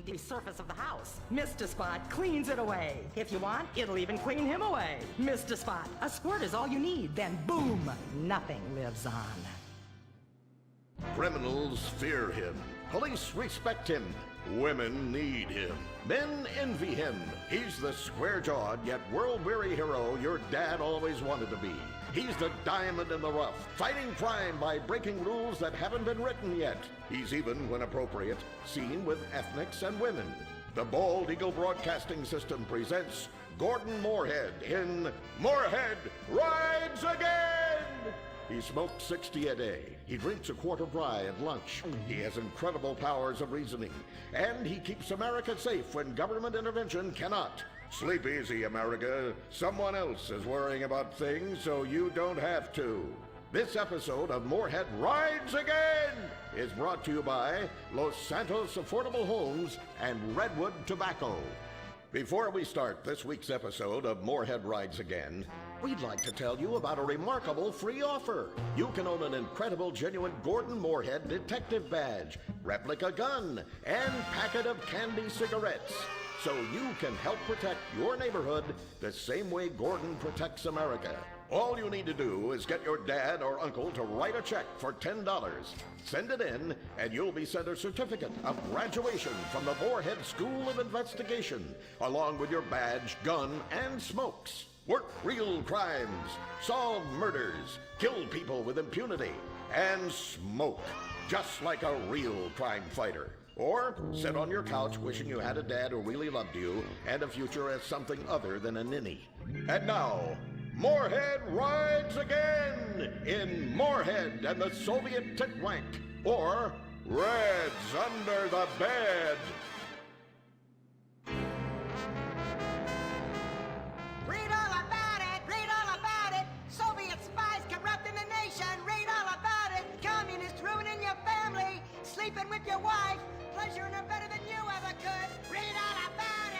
the surface of the house. Mr. Spot cleans it away. If you want, it'll even clean him away. Mr. Spot, a squirt is all you need, then boom, nothing lives on. Criminals fear him. Police respect him. Women need him. Men envy him. He's the square-jawed yet world-weary hero your dad always wanted to be. He's the diamond in the rough, fighting crime by breaking rules that haven't been written yet. He's even, when appropriate, seen with ethnics and women. The Bald Eagle Broadcasting System presents Gordon Moorhead in Moorhead Rides Again! He smokes 60 a day. He drinks a quart of rye at lunch. He has incredible powers of reasoning. And he keeps America safe when government intervention cannot. Sleep easy, America. Someone else is worrying about things so you don't have to. This episode of Moorhead Rides Again is brought to you by Los Santos Affordable Homes and Redwood Tobacco. Before we start this week's episode of Moorhead Rides Again, we'd like to tell you about a remarkable free offer. You can own an incredible, genuine Gordon Moorhead detective badge, replica gun, and packet of candy cigarettes. So you can help protect your neighborhood the same way Gordon protects America. All you need to do is get your dad or uncle to write a check for $10. Send it in, and you'll be sent a certificate of graduation from the Moorhead School of Investigation, along with your badge, gun, and smokes. Work real crimes, solve murders, kill people with impunity, and smoke, just like a real crime fighter. Or sit on your couch wishing you had a dad who really loved you and a future as something other than a ninny. And now, Moorhead Rides Again in Moorhead and the Soviet Titwank, or Reds Under the Bed. Read all about it! Read all about it! Soviet spies corrupting the nation! Read all about it! Communists ruining your family! Sleeping with your wife! Pleasuring her better than you ever could! Read all about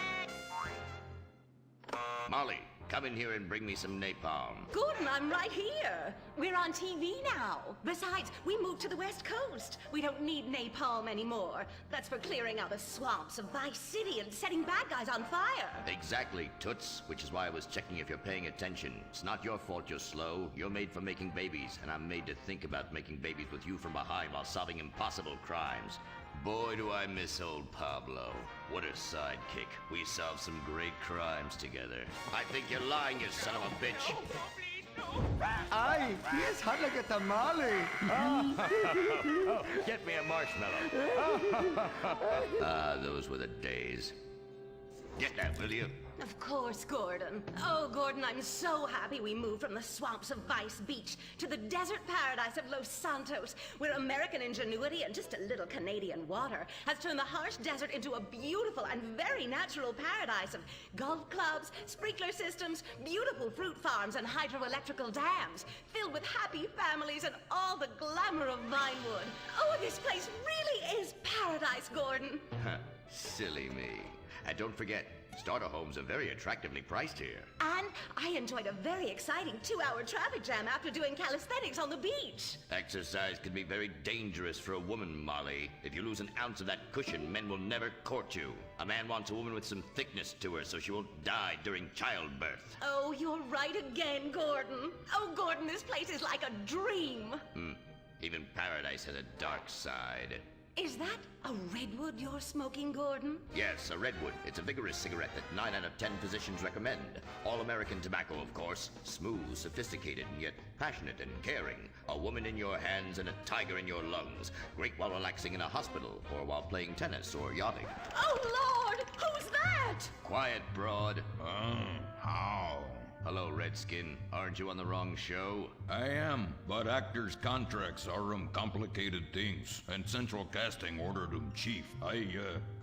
it! Molly, come in here and bring me some napalm. Gordon, I'm right here. We're on TV now. Besides, we moved to the West Coast. We don't need napalm anymore. That's for clearing out the swamps of Vice City and setting bad guys on fire. Exactly, Toots, which is why I was checking if you're paying attention. It's not your fault you're slow. You're made for making babies, and I'm made to think about making babies with you from behind while solving impossible crimes. Boy, do I miss old Pablo. What a sidekick. We solved some great crimes together. I think you're lying, you son of a bitch. Ay, he is hot like a tamale. Get me a marshmallow. Those were the days. Get that, will you? Of course, Gordon. Oh, Gordon, I'm so happy we moved from the swamps of Vice Beach to the desert paradise of Los Santos, where American ingenuity and just a little Canadian water has turned the harsh desert into a beautiful and very natural paradise of golf clubs, sprinkler systems, beautiful fruit farms, and hydroelectrical dams, filled with happy families and all the glamour of Vinewood. Oh, this place really is paradise, Gordon. Silly me. And don't forget, starter homes are very attractively priced here. And I enjoyed a very exciting 2-hour traffic jam after doing calisthenics on the beach. Exercise can be very dangerous for a woman, Molly. If you lose an ounce of that cushion, men will never court you. A man wants a woman with some thickness to her so she won't die during childbirth. Oh, you're right again, Gordon. Oh, Gordon, this place is like a dream. Even paradise has a dark side. Is that a redwood you're smoking, Gordon? Yes, a redwood. It's a vigorous cigarette that 9 out of 10 physicians recommend. All-American tobacco, of course. Smooth, sophisticated, and yet passionate and caring. A woman in your hands and a tiger in your lungs. Great while relaxing in a hospital, or while playing tennis or yachting. Oh, Lord! Who's that? Quiet, broad. How? Hello, Redskin. Aren't you on the wrong show? I am, but actors' contracts are complicated things, and Central Casting ordered chief. I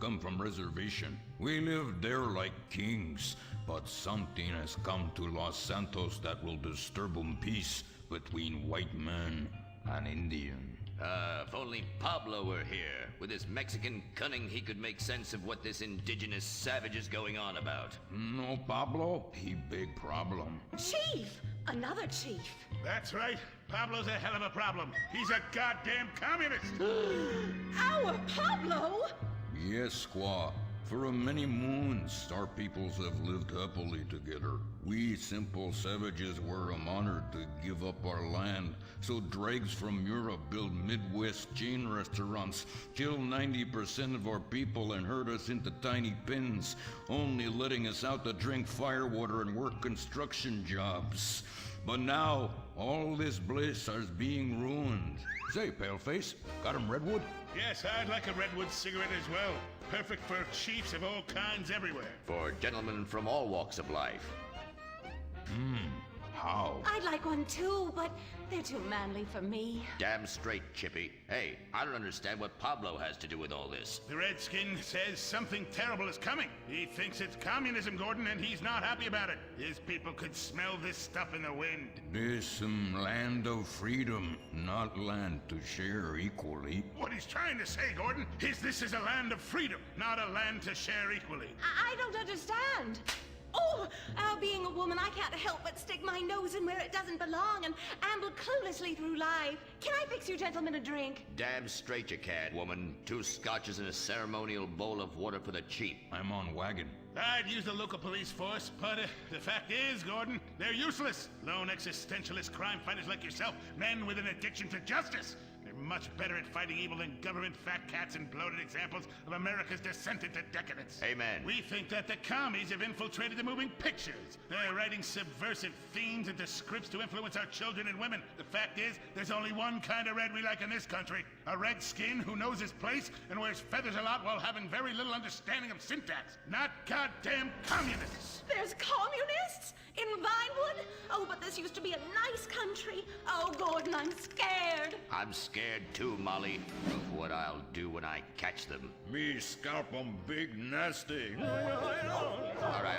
come from reservation. We live there like kings, but something has come to Los Santos that will disturb peace between white man and Indian. If only Pablo were here. With his Mexican cunning, he could make sense of what this indigenous savage is going on about. No, Pablo, he big problem. Chief! Another chief. That's right. Pablo's a hell of a problem. He's a goddamn communist. Our Pablo? Yes, Squaw. For many moons, our peoples have lived happily together. We simple savages were honored to give up our land, so dregs from Europe build Midwest chain restaurants, kill 90% of our people and herd us into tiny pens, only letting us out to drink firewater and work construction jobs. But now, all this bliss is being ruined. Say, Paleface, got him redwood? Yes, I'd like a redwood cigarette as well. Perfect for chiefs of all kinds everywhere. For gentlemen from all walks of life. How? I'd like one too, but they're too manly for me. Damn straight, Chippy. Hey, I don't understand what Pablo has to do with all this. The Redskin says something terrible is coming. He thinks it's communism, Gordon, and he's not happy about it. His people could smell this stuff in the wind. This land of freedom, not land to share equally. What he's trying to say, Gordon, is this is a land of freedom, not a land to share equally. I don't understand. Oh, being a woman, I can't help but stick my nose in where it doesn't belong and amble cluelessly through life. Can I fix you gentlemen a drink? Damn straight you can, woman. 2 scotches and a ceremonial bowl of water for the chief. I'm on wagon. I'd use the local police force, but the fact is, Gordon, they're useless. Lone existentialist crime fighters like yourself, men with an addiction to justice. They're much better at fighting evil than government fat cats and bloated examples of America's descent into decadence. Amen. We think that the commies have infiltrated the moving pictures. They're writing subversive themes into scripts to influence our children and women. The fact is, there's only one kind of red we like in this country. A redskin who knows his place and wears feathers a lot while having very little understanding of syntax. Not goddamn communists. There's communists? In Vinewood? Oh, but this used to be a nice country. Oh, Gordon, I'm scared. I'm scared too, Molly, of what I'll do when I catch them. Me scalp 'em big nasty. All right.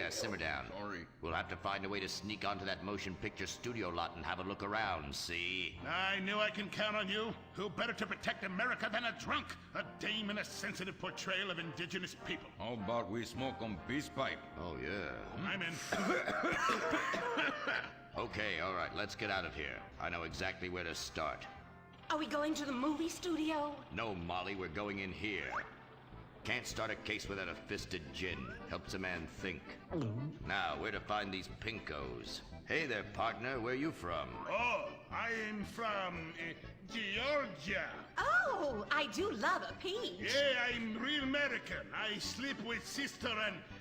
Simmer down. Sorry. We'll have to find a way to sneak onto that motion picture studio lot and have a look around, see? I knew I can count on you. Who better to protect America than a drunk? A dame in a sensitive portrayal of indigenous people. How about we smoke 'em peace pipe? Oh, yeah. I'm in. Okay, all right, let's get out of here. I know exactly where to start. Are we going to the movie studio? No, Molly, we're going in here. Can't start a case without a fisted gin. Helps a man think. Now, where to find these pinkos? Hey there, partner, where you from? Oh, I'm from Georgia. Oh, I do love a peach. Yeah, I'm real American. I sleep with sister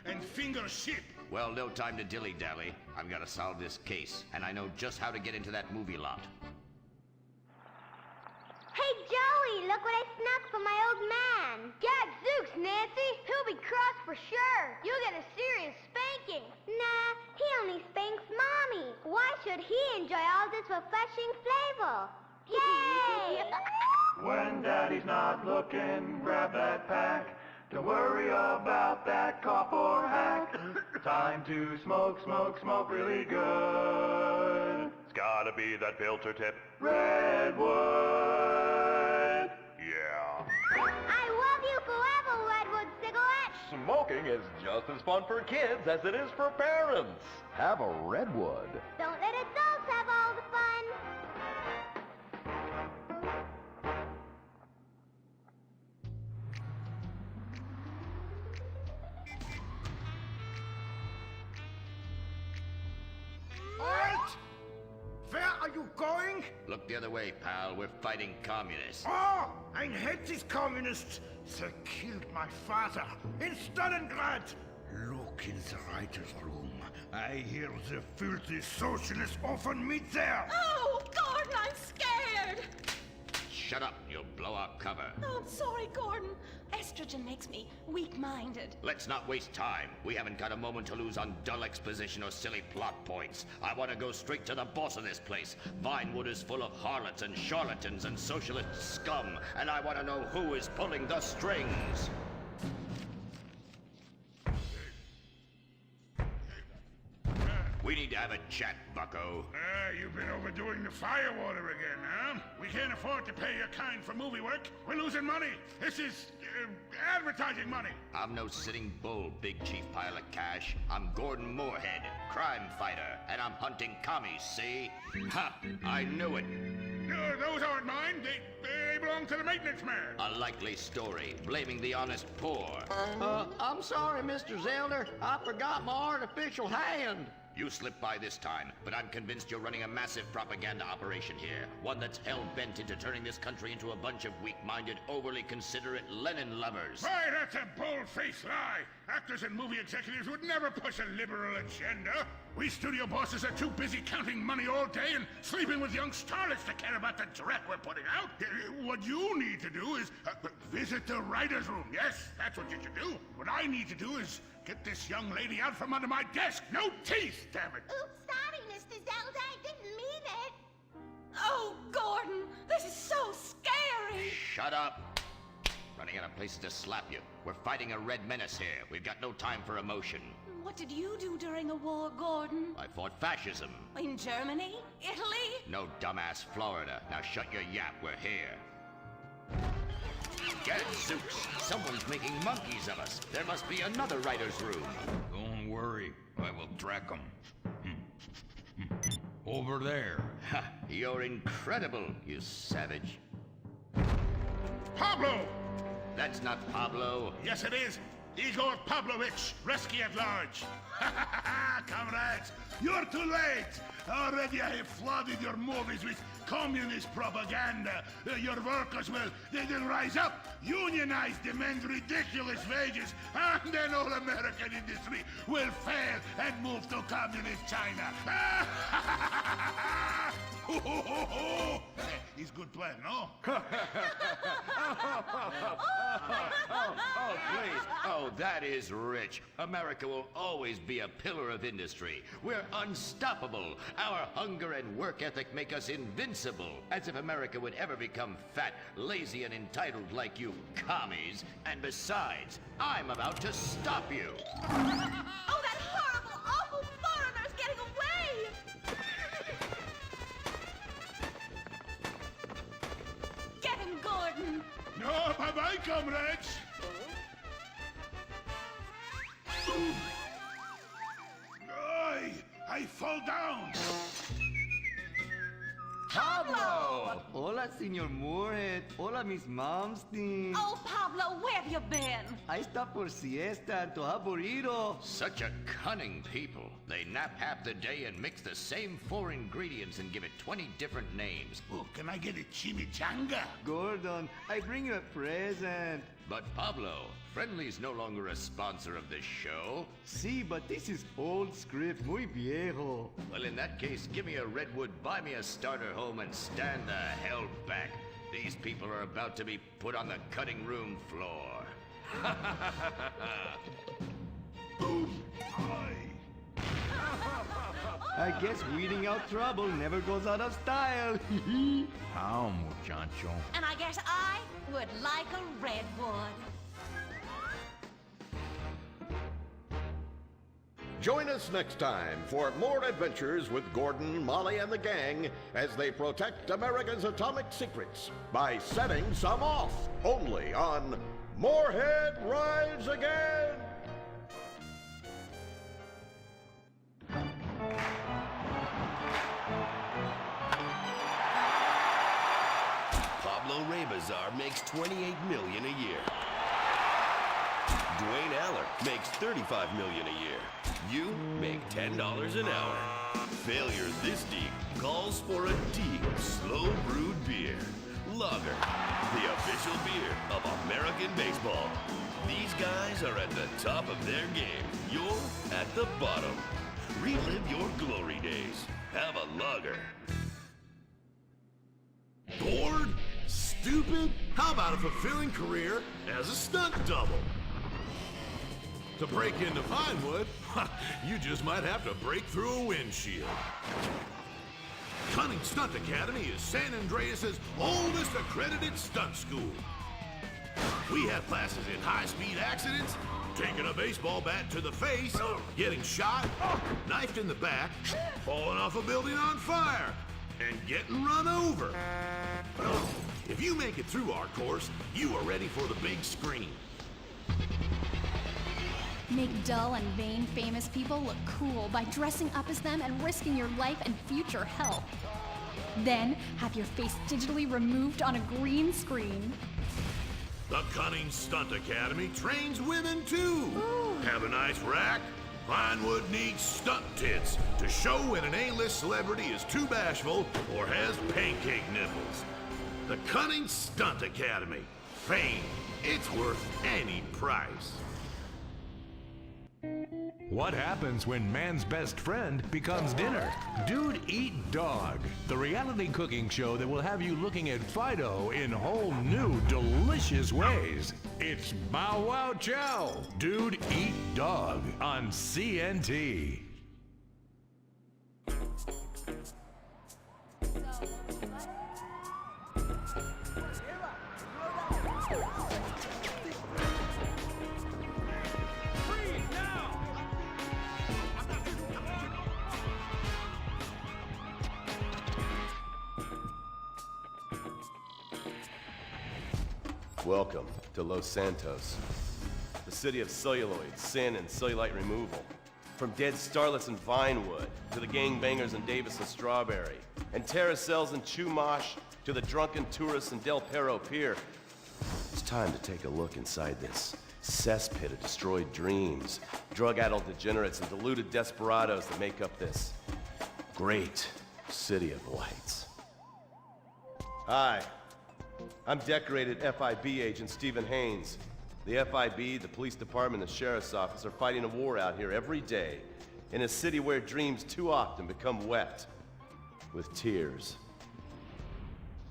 and finger ship. Well, no time to dilly-dally. I've got to solve this case, and I know just how to get into that movie lot. Hey, Joey, look what I snuck from my old man. Gadzooks, Nancy. He'll be cross for sure. You'll get a serious spanking. Nah, he only spanks Mommy. Why should he enjoy all this refreshing flavor? Yay! When Daddy's not looking, grab that pack. Don't worry about that cough or hack. Time to smoke really good. It's gotta be that filter tip. Redwood. Yeah. I love you forever, Redwood cigarette. Smoking is just as fun for kids as it is for parents. Have a Redwood. Don't let adults have all the fun. Halt! Where are you going? Look the other way, pal. We're fighting communists. Oh, I hate these communists. They killed my father in Stalingrad. Look in the writer's room. I hear the filthy socialists often meet there. Oh, Gordon, I'm scared. Shut up, you'll blow our cover. Oh, I'm sorry, Gordon. Estrogen makes me weak-minded. Let's not waste time. We haven't got a moment to lose on dull exposition or silly plot points. I want to go straight to the boss of this place. Vinewood is full of harlots and charlatans and socialist scum, and I want to know who is pulling the strings. We need to have a chat, bucko. You've been overdoing the firewater again, huh? We can't afford to pay your kind for movie work. We're losing money. This is advertising money. I'm no sitting bull, big chief pile of cash. I'm Gordon Moorhead, crime fighter, and I'm hunting commies, see? Ha! I knew it. Those aren't mine. They belong to the maintenance man. A likely story, blaming the honest poor. I'm sorry, Mr. Zelda. I forgot my artificial hand. You slipped by this time, but I'm convinced you're running a massive propaganda operation here. One that's hell-bent into turning this country into a bunch of weak-minded, overly considerate Lenin lovers. Why, that's a bold-faced lie. Actors and movie executives would never push a liberal agenda. We studio bosses are too busy counting money all day and sleeping with young starlets to care about the dreck we're putting out. What you need to do is visit the writer's room. Yes, that's what you should do. What I need to do is get this young lady out from under my desk. No teeth, damn it. Oops, sorry, Mr. Zelda. I didn't mean it. Oh, Gordon, this is so scary. Shut up. Running out of places to slap you. We're fighting a red menace here. We've got no time for emotion. What did you do during the war, Gordon? I fought fascism. In Germany? Italy? No, dumbass, Florida. Now shut your yap, we're here. Gadzooks! Someone's making monkeys of us. There must be another writer's room. Don't worry, I will track them. Over there. Ha! You're incredible, you savage. Pablo! That's not Pablo. Yes, it is. Igor Pavlovich, rescue at large. Comrades, you're too late. Already I have flooded your movies with communist propaganda. Your workers they'll rise up, unionize, demand ridiculous wages, and then all American industry will fail and move to communist China. It's good plan, no? Oh, please. Oh, that is rich. America will always be a pillar of industry. We're unstoppable. Our hunger and work ethic make us invincible. As if America would ever become fat, lazy, and entitled like you commies. And besides, I'm about to stop you. Oh, that horrible, awful foreigner's getting away! Get him, Gordon! No, bye-bye, comrades. I fall down. Pablo! Hola, Senor Moorhead. Hola, Miss Malmsteen. Oh, Pablo, where have you been? I stopped for siesta and to have burrito. Such a cunning people. They nap half the day and mix the same 4 ingredients and give it 20 different names. Oh, can I get a chimichanga? Gordon, I bring you a present. But Pablo, Friendly's no longer a sponsor of this show. Sí, but this is old script, muy viejo. Well, in that case, give me a redwood, buy me a starter home, and stand the hell back. These people are about to be put on the cutting room floor. I guess weeding out trouble never goes out of style. How, muchacho? And I guess I would like a redwood. Join us next time for more adventures with Gordon, Molly, and the gang as they protect America's atomic secrets by setting some off. Only on Moorhead Rides Again! Pablo Rebazar makes $28 million a year. Dwayne Aller makes $35 million a year. You make $10 an hour. Failure this deep calls for a deep, slow brewed beer. Lager, the official beer of American baseball. These guys are at the top of their game. You're at the bottom. Relive your glory days. Have a lager. Bored? Stupid? How about a fulfilling career as a stunt double? To break into Vinewood, you just might have to break through a windshield. Cunning Stunt Academy is San Andreas' oldest accredited stunt school. We have classes in high-speed accidents, taking a baseball bat to the face, getting shot, knifed in the back, falling off a building on fire, and getting run over. If you make it through our course, you are ready for the big screen. Make dull and vain famous people look cool by dressing up as them and risking your life and future health. Then have your face digitally removed on a green screen. The Cunning Stunt Academy trains women too. Have a nice rack? Vinewood needs stunt tits to show when an A-list celebrity is too bashful or has pancake nipples. The Cunning Stunt Academy. Fame, it's worth any price. What happens when man's best friend becomes dinner? Dude Eat Dog, the reality cooking show that will have you looking at Fido in whole new, delicious ways. It's Bow Wow Chow, Dude Eat Dog on CNT. Welcome to Los Santos, the city of celluloid, sin, and cellulite removal. From dead starlets in Vinewood, to the gangbangers in Davis and Strawberry, and terracels in Chumash, to the drunken tourists in Del Perro Pier. It's time to take a look inside this cesspit of destroyed dreams, drug-addled degenerates, and deluded desperados that make up this great city of lights. Hi. I'm decorated FIB agent Stephen Haynes. The FIB, the police department, and the sheriff's office are fighting a war out here every day in a city where dreams too often become wet with tears.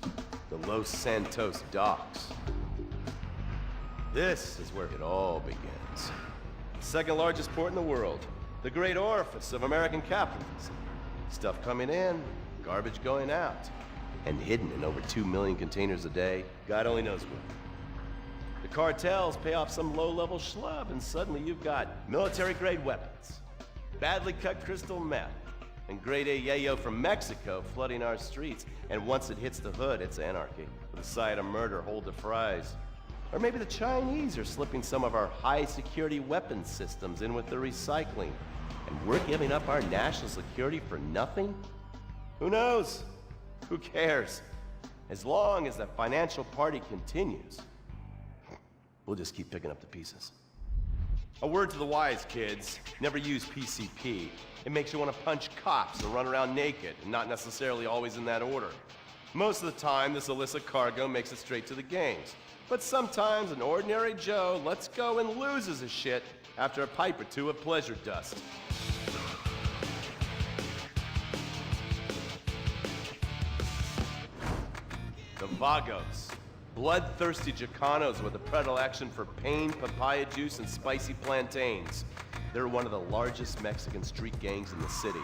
The Los Santos docks. This is where it all begins. The second largest port in the world, the great orifice of American capitalism. Stuff coming in, garbage going out. And hidden in over 2 million containers a day, God only knows where. The cartels pay off some low-level schlub, and suddenly you've got military-grade weapons, badly cut crystal meth, and grade A yayo from Mexico flooding our streets. And once it hits the hood, it's anarchy, with a side of murder hold the fries. Or maybe the Chinese are slipping some of our high-security weapons systems in with the recycling, and we're giving up our national security for nothing? Who knows? Who cares? As long as the financial party continues, we'll just keep picking up the pieces. A word to the wise, kids. Never use PCP. It makes you want to punch cops and run around naked, and not necessarily always in that order. Most of the time, this illicit cargo makes it straight to the games. But sometimes an ordinary Joe lets go and loses his shit after a pipe or two of pleasure dust. The Vagos, bloodthirsty Chicanos with a predilection for pain, papaya juice, and spicy plantains. They're one of the largest Mexican street gangs in the city,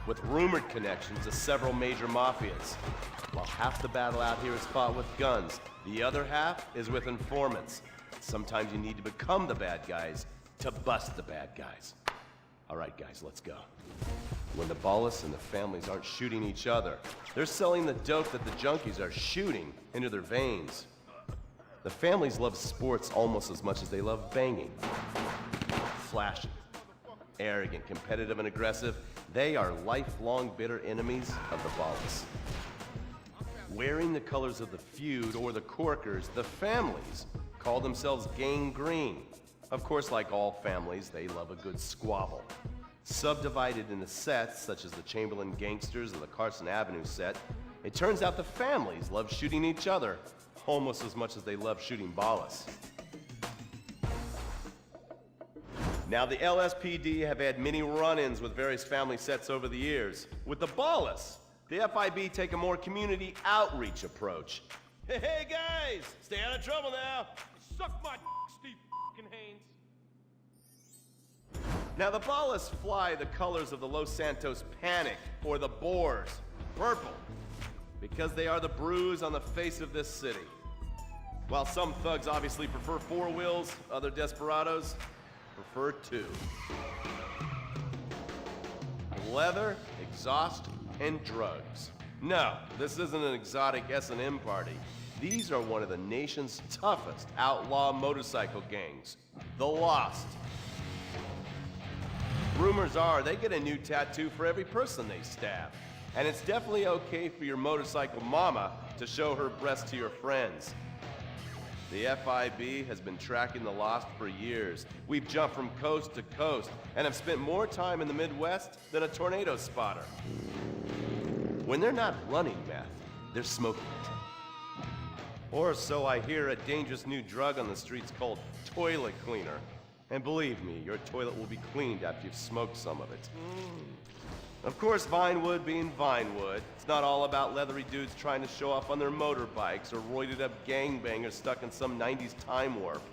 with rumored connections to several major mafias. While half the battle out here is fought with guns, the other half is with informants. Sometimes you need to become the bad guys to bust the bad guys. All right, guys, let's go. When the Ballas and the families aren't shooting each other, they're selling the dope that the junkies are shooting into their veins. The families love sports almost as much as they love banging. Flashy, arrogant, competitive, and aggressive, they are lifelong bitter enemies of the Ballas. Wearing the colors of the feud or the Corkers, the families call themselves Gang Green. Of course, like all families, they love a good squabble. Subdivided into sets, such as the Chamberlain Gangsters or the Carson Avenue set, it turns out the families love shooting each other almost as much as they love shooting Ballas. Now, the LSPD have had many run-ins with various family sets over the years. With the Ballas, the FIB take a more community outreach approach. Hey guys, stay out of trouble now. Suck my Steve Haynes. Now the Ballas fly the colors of the Los Santos Panic, or the Boers, purple, because they are the bruise on the face of this city. While some thugs obviously prefer 4 wheels, other desperados prefer 2. Leather, exhaust, and drugs. No, this isn't an exotic S&M party. These are one of the nation's toughest outlaw motorcycle gangs, the Lost. Rumors are they get a new tattoo for every person they stab. And it's definitely okay for your motorcycle mama to show her breasts to your friends. The FIB has been tracking the Lost for years. We've jumped from coast to coast and have spent more time in the Midwest than a tornado spotter. When they're not running meth, they're smoking it. Or so I hear, a dangerous new drug on the streets called toilet cleaner. And believe me, your toilet will be cleaned after you've smoked some of it. Of course, Vinewood being Vinewood, it's not all about leathery dudes trying to show off on their motorbikes or roided up gangbangers stuck in some 90s time warp.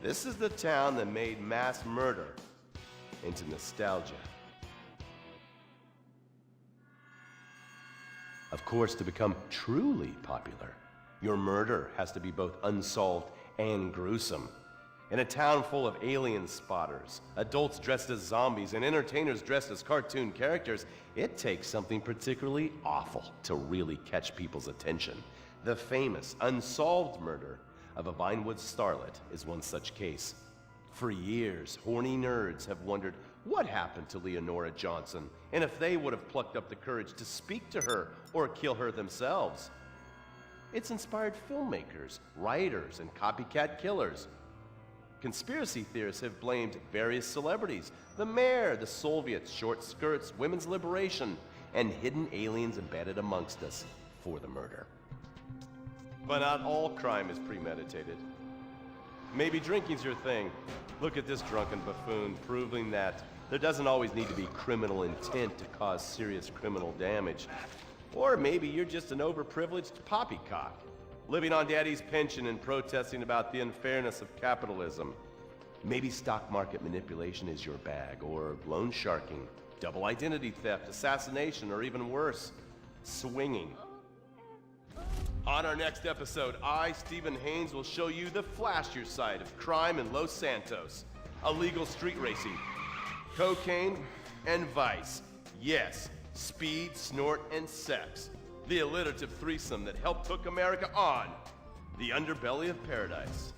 This is the town that made mass murder into nostalgia. Of course, to become truly popular, your murder has to be both unsolved and gruesome. In a town full of alien spotters, adults dressed as zombies, and entertainers dressed as cartoon characters, it takes something particularly awful to really catch people's attention. The famous, unsolved murder of a Vinewood starlet is one such case. For years, horny nerds have wondered what happened to Leonora Johnson, and if they would have plucked up the courage to speak to her or kill her themselves. It's inspired filmmakers, writers, and copycat killers. Conspiracy theorists have blamed various celebrities, the mayor, the Soviets, short skirts, women's liberation, and hidden aliens embedded amongst us for the murder. But not all crime is premeditated. Maybe drinking's your thing. Look at this drunken buffoon, proving that there doesn't always need to be criminal intent to cause serious criminal damage. Or maybe you're just an overprivileged poppycock, living on daddy's pension and protesting about the unfairness of capitalism. Maybe stock market manipulation is your bag, or loan sharking, double identity theft, assassination, or even worse, swinging. On our next episode, I, Stephen Haynes, will show you the flashier side of crime in Los Santos. Illegal street racing, cocaine, and vice. Yes, speed, snort, and sex. The alliterative threesome that helped hook America on the underbelly of paradise.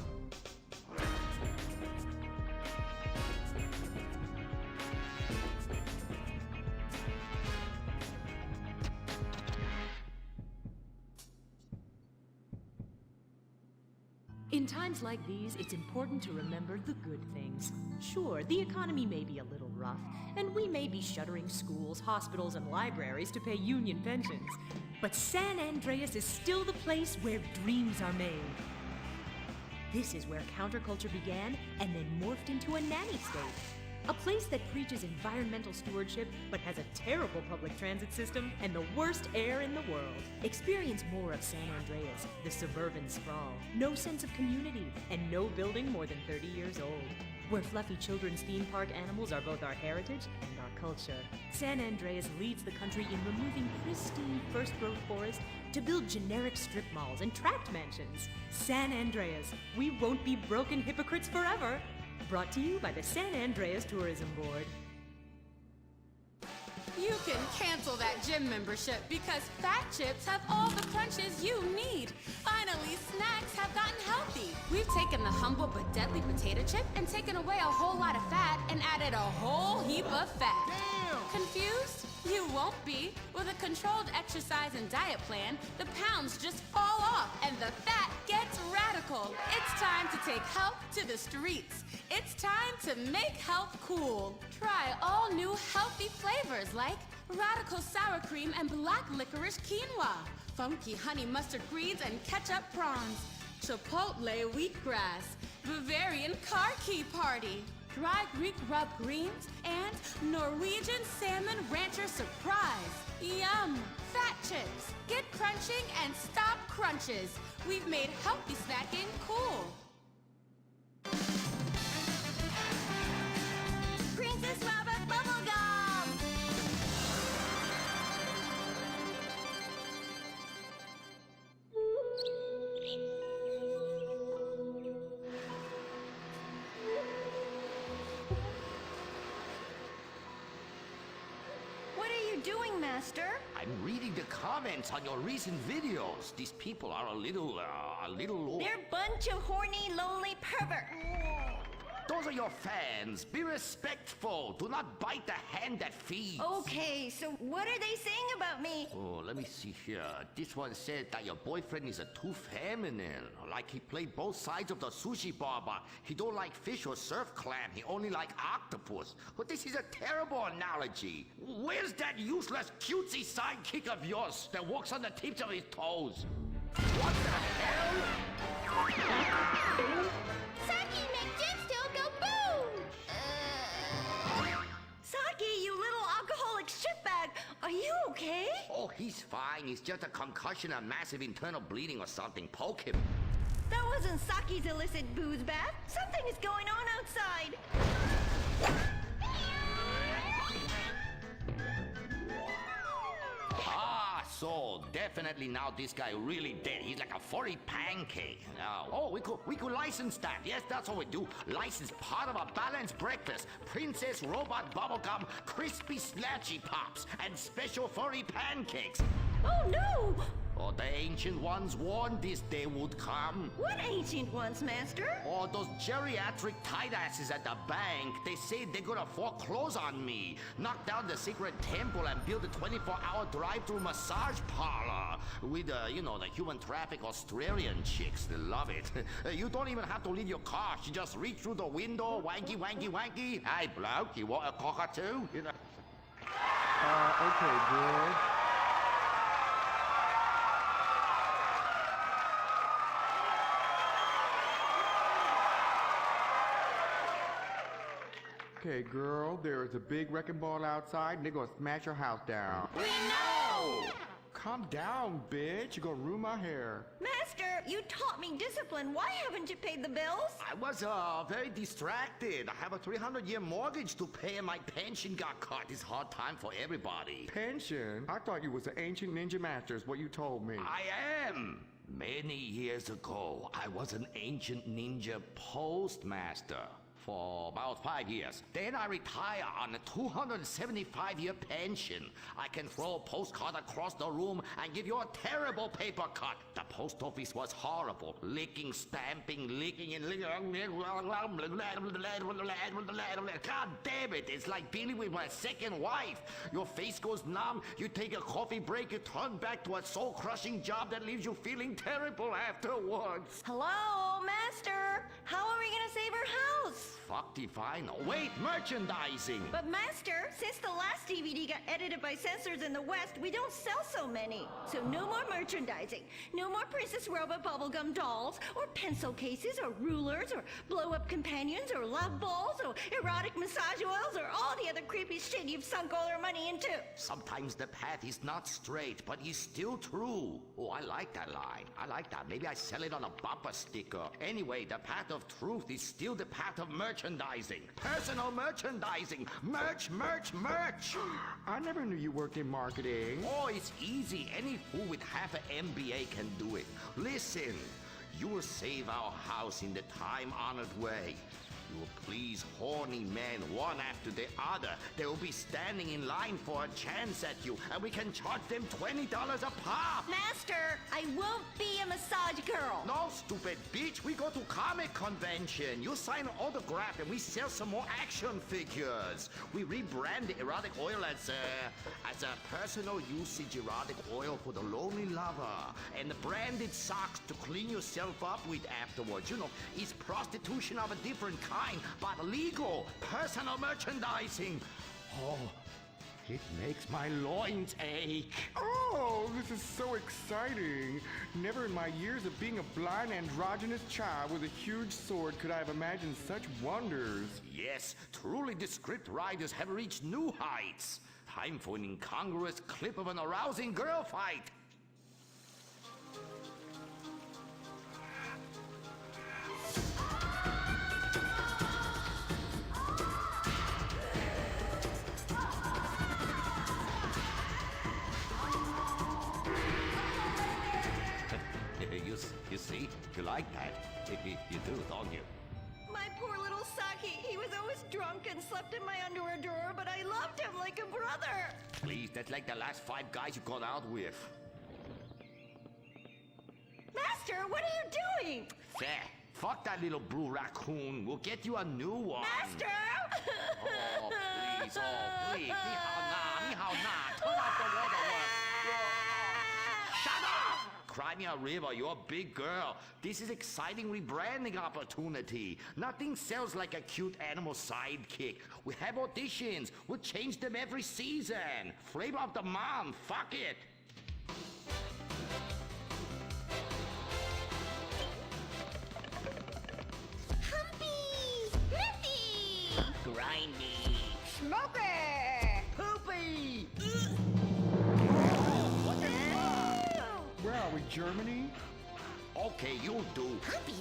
In times like these, it's important to remember the good things. Sure, the economy may be a little rough, and we may be shuttering schools, hospitals, and libraries to pay union pensions. But San Andreas is still the place where dreams are made. This is where counterculture began and then morphed into a nanny state. A place that preaches environmental stewardship but has a terrible public transit system and the worst air in the world. Experience more of San Andreas, the suburban sprawl. No sense of community and no building more than 30 years old. Where fluffy children's theme park animals are both our heritage and our culture. San Andreas leads the country in removing pristine first-growth forest to build generic strip malls and tract mansions. San Andreas, we won't be broken hypocrites forever. Brought to you by the San Andreas Tourism Board. You can cancel that gym membership because Fat Chips have all the crunches you need. Finally, snacks have gotten healthy. We've taken the humble but deadly potato chip and taken away a whole lot of fat and added a whole heap of fat. Damn! Confused? You won't be. With a controlled exercise and diet plan, the pounds just fall off and the fat gets radical. It's time to take health to the streets. It's time to make health cool. Try all new healthy flavors like radical sour cream and black licorice quinoa, funky honey mustard greens and ketchup prawns, chipotle wheatgrass, Bavarian car key party, dry Greek rub greens, and Norwegian salmon rancher surprise. Yum! Fat Chips. Get crunching and stop crunches. We've made healthy snacking cool. Princess Robert Bubblegum! What are you doing, Master? I'm reading the comments on your recent videos. These people are a little... They're a bunch of horny, lonely perverts. those are your fans. Be respectful. Do not bite the hand that feeds. Okay, so what are they saying about me? Oh, let me see here. This one said that your boyfriend is too feminine. Like he played both sides of the sushi bar, but he don't like fish or surf clam. He only like octopus. But this is a terrible analogy. Where's that useless cutesy sidekick of yours that walks on the tips of his toes? What the hell? Saki, make Jim still go boom! Saki, you little alcoholic shitbag, are you okay? Oh, he's fine. It's just a concussion and massive internal bleeding or something. Poke him. That wasn't Saki's illicit booze bath. Something is going on outside. Ah, so definitely now this guy really dead. He's like a furry pancake. Oh, we could license that. Yes, that's what we do. License part of a balanced breakfast. Princess Robot Bubblegum, Crispy Snatchy Pops, and special furry pancakes. Oh no! Oh, the ancient ones warned this day would come. What ancient ones, Master? Oh, those geriatric tight asses at the bank. They say they're gonna foreclose on me, knock down the secret temple, and build a 24-hour drive-through massage parlor with, the human traffic Australian chicks. They love it. You don't even have to leave your car. You just reach through the window, wanky, wanky, wanky. Hey, bloke, you want a cockatoo? Okay, girl. Okay, girl, there is a big wrecking ball outside, and they're gonna smash your house down. We know! Calm down, bitch. You're gonna ruin my hair. Master, you taught me discipline. Why haven't you paid the bills? I was very distracted. I have a 300-year mortgage to pay and my pension got cut. It's hard time for everybody. Pension? I thought you was an ancient ninja master, is what you told me. I am. Many years ago, I was an ancient ninja postmaster for about 5 years. Then I retire on a 275-year pension. I can throw a postcard across the room and give you a terrible paper cut. The post office was horrible. Licking, stamping, licking, and licking. God damn it, it's like dealing with my second wife. Your face goes numb, you take a coffee break, you turn back to a soul-crushing job that leaves you feeling terrible afterwards. Hello, Master. How are we gonna save our house? Fuck define. Oh, wait, merchandising. But Master, since the last DVD got edited by censors in the West, we don't sell so many. So no more merchandising. No more Princess Robot bubblegum dolls, or pencil cases, or rulers, or blow-up companions, or love balls, or erotic massage oils, or all the other creepy shit you've sunk all our money into. Sometimes the path is not straight, but is still true. Oh, I like that line. I like that. Maybe I sell it on a bumper sticker. Anyway, the path of truth is still the path of merchandising. Personal merchandising. Merch, merch, merch. I never knew you worked in marketing. Oh, it's easy. Any fool with half an MBA can do it. Listen, you will save our house in the time-honored way. You will please horny men one after the other. They will be standing in line for a chance at you, and we can charge them $20 a pop. Master, I won't be a massage girl. No, stupid bitch. We go to comic convention. You sign an autograph, and we sell some more action figures. We rebrand the erotic oil as a personal usage erotic oil for the lonely lover, and the branded socks to clean yourself up with afterwards. It's prostitution of a different kind. But legal, personal merchandising. Oh, it makes my loins ache. Oh, this is so exciting. Never in my years of being a blind androgynous child with a huge sword could I have imagined such wonders. Yes, truly the script writers have reached new heights. Time for an incongruous clip of an arousing girl fight. You see? You like that? You do, don't you? My poor little Saki. He was always drunk and slept in my underwear drawer, but I loved him like a brother. Please, that's like the last 5 guys you got out with. Master, what are you doing? Fuck that little blue raccoon. We'll get you a new one. Master! Oh, please. Oh, please. 你好呐,你好呐. Turn off the waterworks. Shut up! Crimea River, you're a big girl. This is exciting rebranding opportunity. Nothing sells like a cute animal sidekick. We have auditions. We'll change them every season. Flavor of the month. Fuck it. Humpy! Sniffy! Grindy. Smoky! Poopy! Where are we, Germany? Okay, you'll do. Humpy!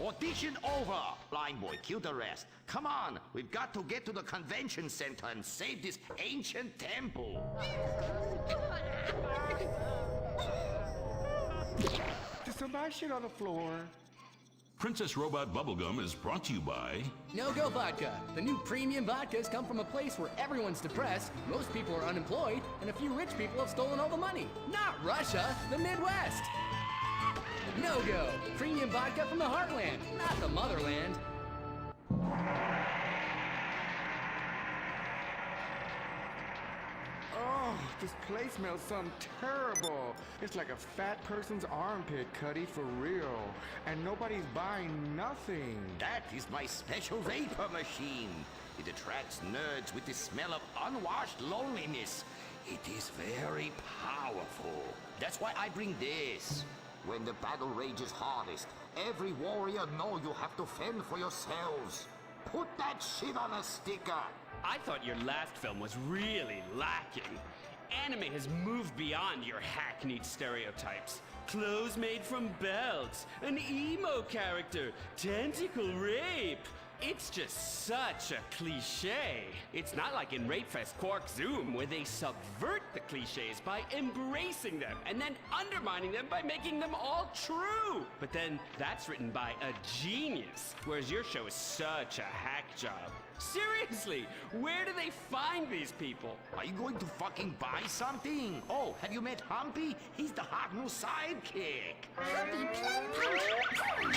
Audition over. Blind boy, kill the rest. Come on, we've got to get to the convention center and save this ancient temple. Did somebody shit on the floor? Princess Robot Bubblegum is brought to you by No-Go Vodka. The new premium vodkas come from a place where everyone's depressed, most people are unemployed, and a few rich people have stolen all the money. Not Russia, the Midwest. No-Go. Premium vodka from the heartland, not the motherland. Oh, this place smells something terrible. It's like a fat person's armpit, Cuddy, for real. And nobody's buying nothing. That is my special vapor machine. It attracts nerds with the smell of unwashed loneliness. It is very powerful. That's why I bring this. When the battle rages hardest, every warrior know you have to fend for yourselves. Put that shit on a sticker. I thought your last film was really lacking. Anime has moved beyond your hackneyed stereotypes. Clothes made from belts, an emo character, tentacle rape. It's just such a cliche. It's not like in Rapefest Quark Zoom, where they subvert the cliches by embracing them and then undermining them by making them all true. But then that's written by a genius, whereas your show is such a hack job. Seriously, where do they find these people? Are you going to fucking buy something? Oh, have you met Humpy? He's the hot new sidekick. Humpy Plum Punch!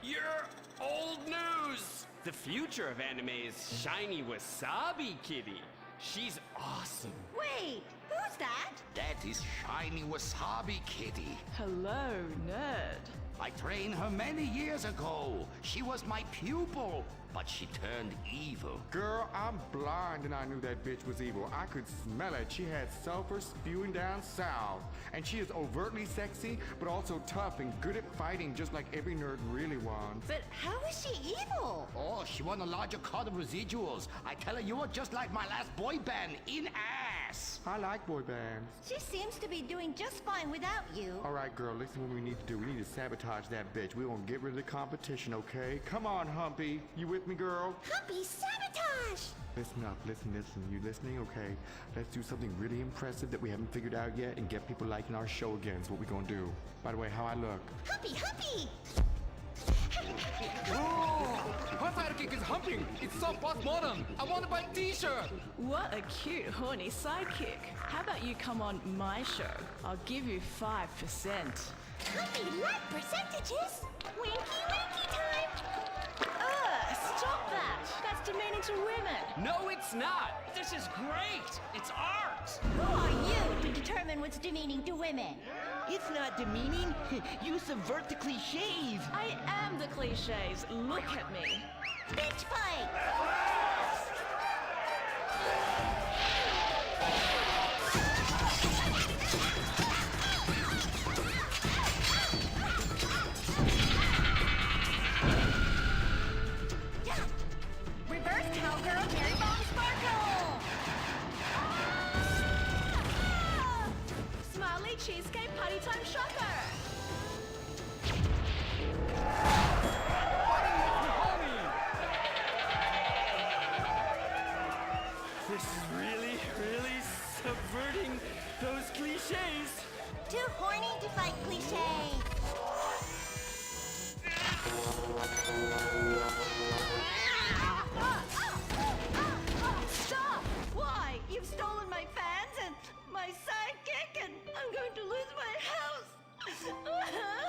You're old news! The future of anime is Shiny Wasabi Kitty. She's awesome. Wait, who's that? That is Shiny Wasabi Kitty. Hello, nerd. I trained her many years ago. She was my pupil, but she turned evil. Girl, I'm blind and I knew that bitch was evil. I could smell it. She had sulfur spewing down south. And she is overtly sexy, but also tough and good at fighting, just like every nerd really wants. But how is she evil? Oh, she won a larger cut of residuals. I tell her you were just like my last boy band, in ass. I like boy bands. She seems to be doing just fine without you. All right, girl, listen what we need to do. We need to sabotage that bitch. We won't get rid of the competition, okay? Come on, Humpy. You with me, girl? Humpy, sabotage! Listen up, listen. You listening? Okay. Let's do something really impressive that we haven't figured out yet and get people liking our show again. Is what we're gonna do. By the way, how I look? Humpy, Humpy! Her sidekick is humping. It's so postmodern. I want to buy a t-shirt. What a cute, horny sidekick. How about you come on my show? I'll give you 5%. Humpy, like percentages? Winky, winky time! Stop that! That's demeaning to women. No, it's not. This is great. It's art. Who are you to determine what's demeaning to women? It's not demeaning. You subvert the cliches. I am the cliches. Look at me. Bitch fight! Reverse cowgirl, Mary Bone Sparkle! Smiley cheesecake party time shocker!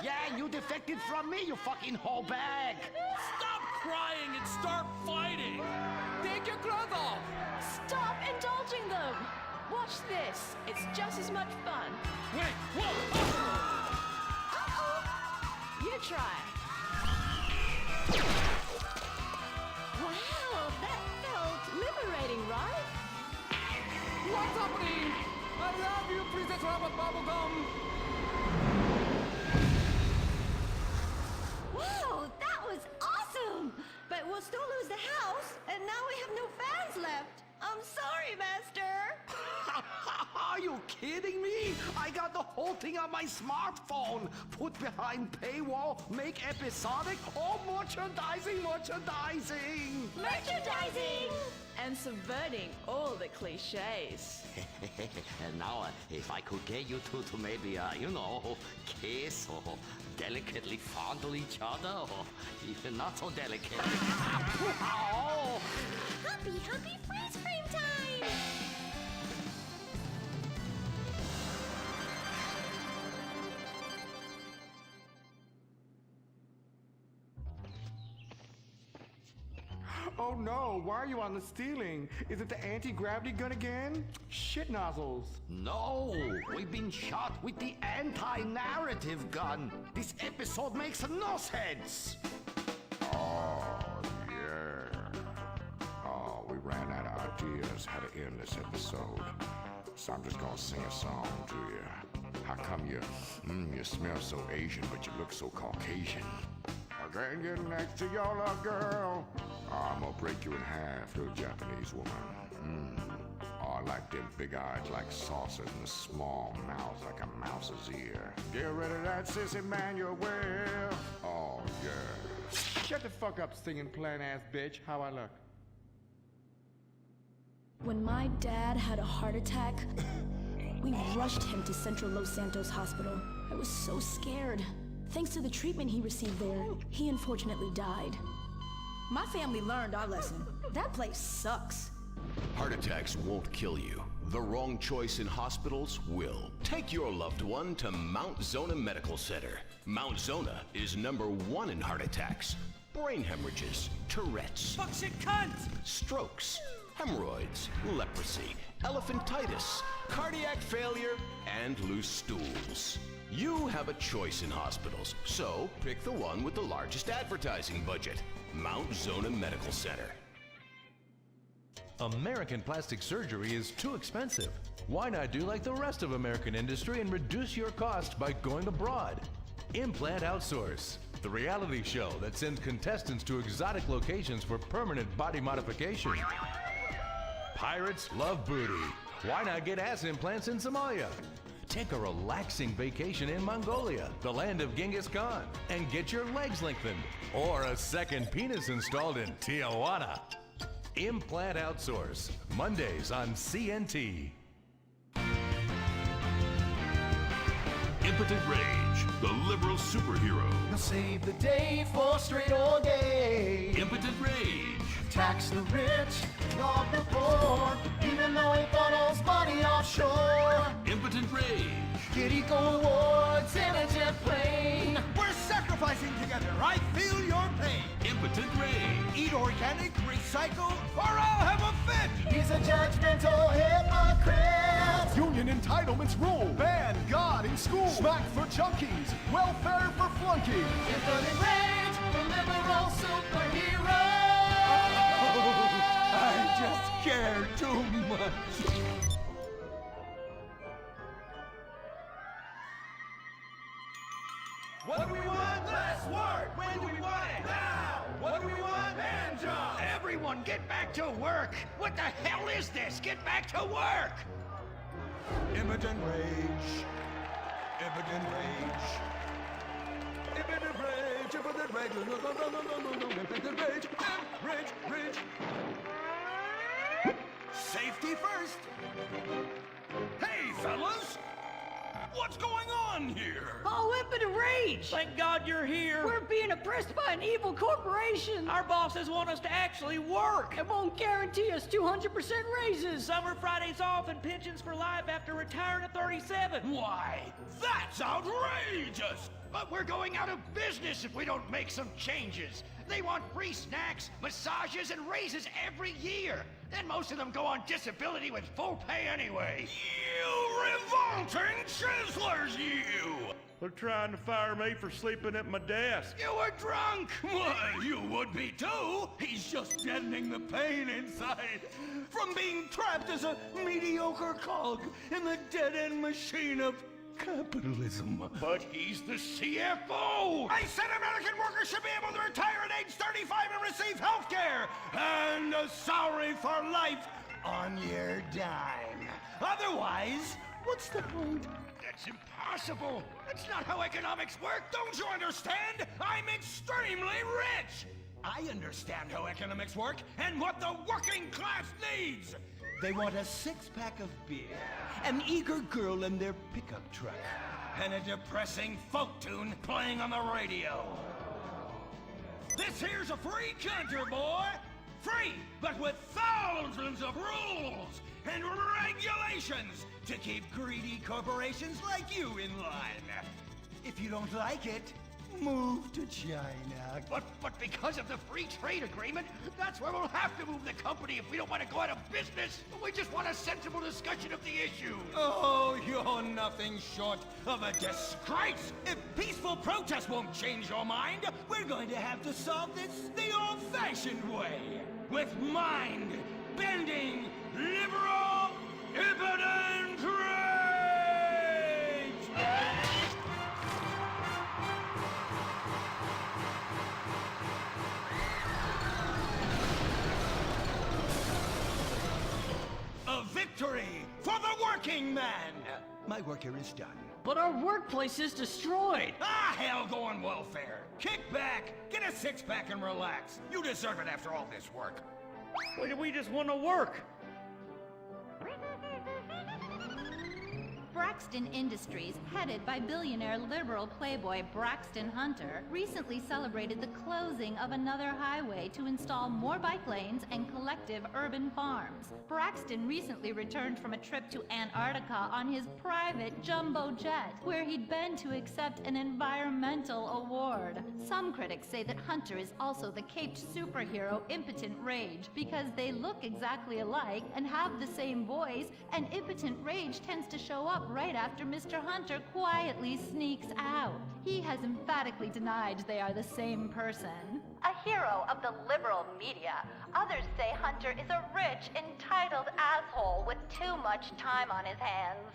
Yeah, you defected from me, you fucking whole bag. Stop crying and start fighting! Take your clothes off! Stop indulging them! Watch this. It's just as much fun. Wait, whoa! You try. Wow, that felt liberating, right? What's happening? I love you, Princess Robot Bubblegum! Wow, that was awesome! But we'll still lose the house, and now we have no fans left. I'm sorry, Master. Are you kidding me? I got the whole thing on my smartphone. Put behind paywall, make episodic, all merchandising. Merchandising! And subverting all the cliches. And now, if I could get you two to maybe, kiss or delicately fondle each other, or even not so delicate. Happy freeze frame time! Oh no, why are you on the ceiling? Is it the anti-gravity gun again? Shit nozzles. No, we've been shot with the anti-narrative gun. This episode makes no sense. Oh, yeah. Oh, we ran out of ideas how to end this episode. So I'm just gonna sing a song to you. How come you smell so Asian, but you look so Caucasian? I can't get next to your little girl. Oh, I'm gonna break you in half to a Japanese woman. Oh, I like them big eyes like saucers and the small mouth like a mouse's ear. Get rid of that sissy man, you will. Oh, yeah. Shut the fuck up, singing plant-ass bitch. How I look? When my dad had a heart attack, we rushed him to Central Los Santos Hospital. I was so scared. Thanks to the treatment he received there, he unfortunately died. My family learned our lesson. That place sucks. Heart attacks won't kill you. The wrong choice in hospitals will. Take your loved one to Mount Zona Medical Center. Mount Zona is #1 in heart attacks, brain hemorrhages, Tourette's, Fuck shit cunt! strokes, hemorrhoids, leprosy, elephantitis, cardiac failure, and loose stools. You have a choice in hospitals, so pick the one with the largest advertising budget. Mount Zona Medical Center. American plastic surgery is too expensive. Why not do like the rest of American industry and reduce your cost by going abroad? Implant Outsource, the reality show that sends contestants to exotic locations for permanent body modification. Pirates love booty. Why not get ass implants in Somalia? Take a relaxing vacation in Mongolia, the land of Genghis Khan, and get your legs lengthened. Or a second penis installed in Tijuana. Implant Outsource, Mondays on CNT. Impotent Rage, the liberal superhero. He'll save the day for straight or gay. Impotent Rage. Tax the rich, rob the poor, even though he funnels money offshore. Impotent Rage. Get eco awards in a jet plane. We're sacrificing together. I feel your pain. Impotent Rage. Eat organic, recycle, or I'll have a fit. He's a judgmental hypocrite. Union entitlements rule. Ban God in school. Smack for junkies. Welfare for flunky. Impotent Rage, the liberal superhero. I just care too much. What do we want? Less work! When do we want it? Now! What do we want? Hand jobs! Everyone get back to work. What the hell is this? Get back to work. Impotent Rage. Impotent Rage. Impotent Rage. Impotent Rage. Impotent Rage. Rage. Rage. Safety first. Hey, fellas! What's going on here? Oh, impotent rage! Thank God you're here. We're being oppressed by an evil corporation. Our bosses want us to actually work. It won't guarantee us 200% raises. Summer Fridays off and pensions for life after retiring at 37. Why, that's outrageous! But we're going out of business if we don't make some changes. They want free snacks, massages, and raises every year. And most of them go on disability with full pay anyway. You revolting chiselers, you! They're trying to fire me for sleeping at my desk. You were drunk! Why, you would be too! He's just deadening the pain inside from being trapped as a mediocre cog in the dead-end machine of capitalism. But he's the CFO! I said American workers should be able to retire at age 35 and receive health care and a salary for life on your dime. Otherwise, what's the point? That's impossible! That's not how economics work! Don't you understand? I'm extremely rich! I understand how economics work and what the working class needs! They want a six-pack of beer, an eager girl in their pickup truck, and a depressing folk tune playing on the radio. This here's a free country, boy! Free, but with thousands of rules and regulations to keep greedy corporations like you in line. If you don't like it, move to China. But because of the free trade agreement, that's where we'll have to move the company if we don't want to go out of business. We just want a sensible discussion of the issue. Oh, you're nothing short of a disgrace. If peaceful protest won't change your mind, we're going to have to solve this the old-fashioned way. With mind-bending, liberal, impotent rage! A victory for the working man! My work here is done. But our workplace is destroyed. Ah, hell, go on welfare. Kick back, get a six-pack and relax. You deserve it after all this work. We just want to work. Braxton Industries, headed by billionaire liberal playboy Braxton Hunter, recently celebrated the closing of another highway to install more bike lanes and collective urban farms. Braxton recently returned from a trip to Antarctica on his private jumbo jet, where he'd been to accept an environmental award. Some critics say that Hunter is also the caped superhero Impotent Rage, because they look exactly alike and have the same voice, and Impotent Rage tends to show up right after Mr. Hunter quietly sneaks out. He has emphatically denied they are the same person. A hero of the liberal media, others say Hunter is a rich, entitled asshole with too much time on his hands.